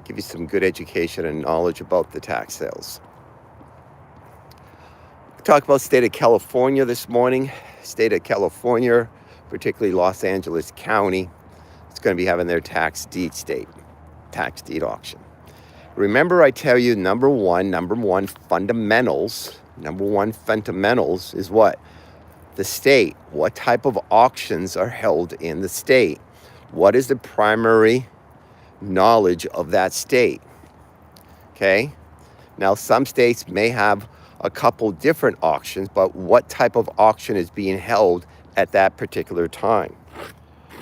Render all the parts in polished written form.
give you some good education and knowledge about the tax sales. Talk about state of California this morning. State of California, particularly Los Angeles County, it's going to be having their tax deed auction. Remember, I tell you, number one fundamentals is what? The state. What type of auctions are held in the state? What is the primary knowledge of that state? Okay. Now, some states may have a couple different auctions, but what type of auction is being held at that particular time?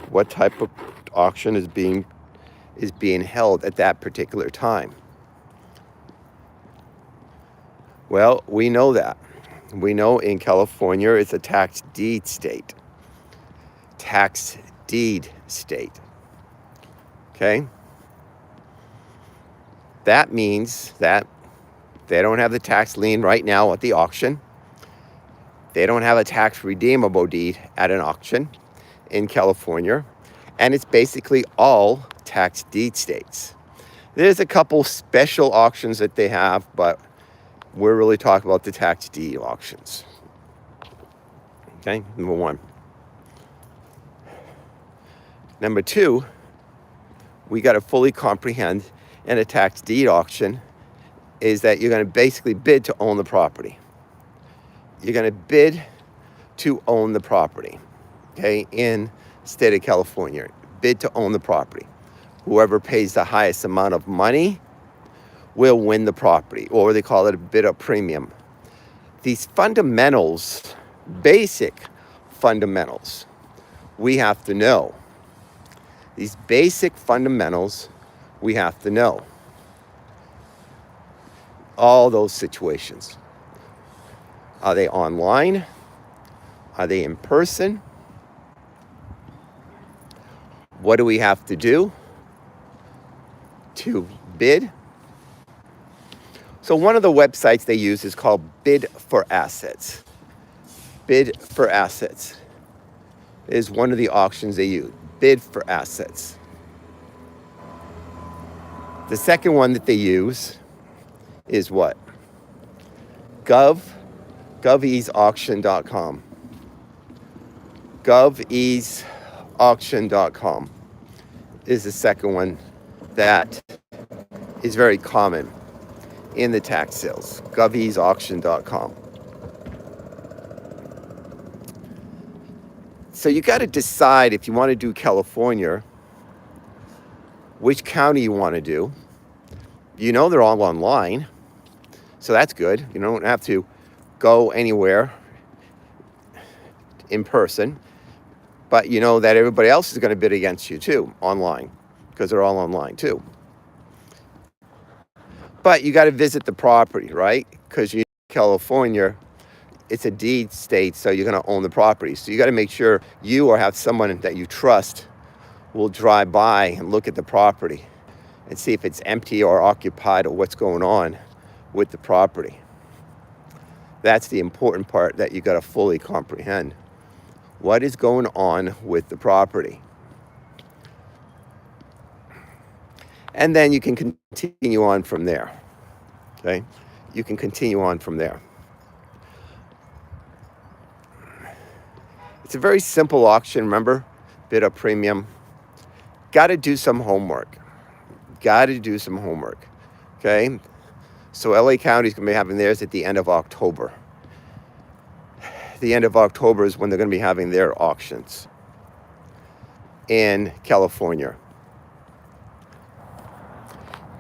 What type of auction is being held at that particular time? Well, we know that. We know in California it's a tax deed state. Tax deed state. Okay? That means that they don't have the tax lien right now at the auction. They don't have a tax redeemable deed at an auction in California. And it's basically all tax deed states. There's a couple special auctions that they have, but we're really talking about the tax deed auctions. Okay, number one. Number two, we got to fully comprehend in a tax deed auction is that you're going to basically bid to own the property. You're going to bid to own the property, okay, in state of California. Bid to own the property. Whoever pays the highest amount of money will win the property, or they call it a bid up premium. These fundamentals, basic fundamentals, we have to know. These basic fundamentals, we have to know. All those situations. Are they online? Are they in person? What do we have to do to bid? So one of the websites they use is called Bid for Assets. Bid for Assets is one of the auctions they use. Bid for Assets. The second one that they use is what? goveaseauction.com. goveaseauction.com is the second one that is very common in the tax sales. goveaseauction.com. So you got to decide if you want to do California, which county you want to do. You know they're all online, so that's good. You don't have to go anywhere in person, but you know that everybody else is going to bid against you too, online, because they're all online too. But you got to visit the property, right? Because California, it's a deed state, so you're going to own the property. So you got to make sure you or have someone that you trust will drive by and look at the property and see if it's empty or occupied or what's going on with the property. That's the important part that you got to fully comprehend. What is going on with the property? And then you can continue on from there. Okay? You can continue on from there. It's a very simple auction, remember? Bid up premium. Got to do some homework. Okay? So LA County is going to be having theirs at the end of October. The end of October is when they're going to be having their auctions in California.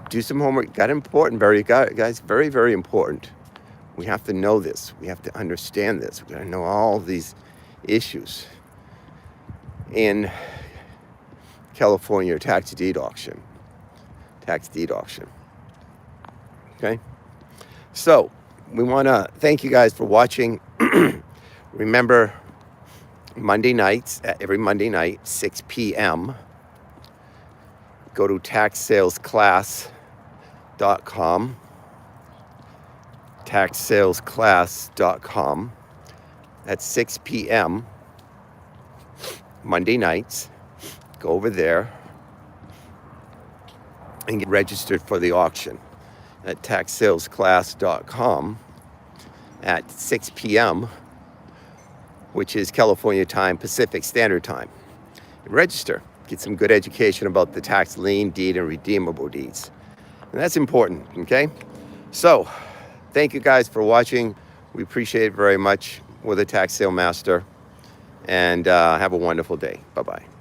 Do some homework. Got important, guys, very, very important. We have to know this. We have to understand this. We got to know all these issues in California tax deed auction. Okay? So, we want to thank you guys for watching. Remember, every Monday night, 6 p.m., go to taxsalesclass.com. Taxsalesclass.com. At 6 p.m. Monday nights. Go over there. and get registered for the auction at taxsalesclass.com at 6 p.m., which is California time, Pacific Standard Time. Register, get some good education about the tax lien, deed, and redeemable deeds. And that's important, okay? So, thank you guys for watching. We appreciate it very much. We're the Tax Sale Master. And have a wonderful day. Bye-bye.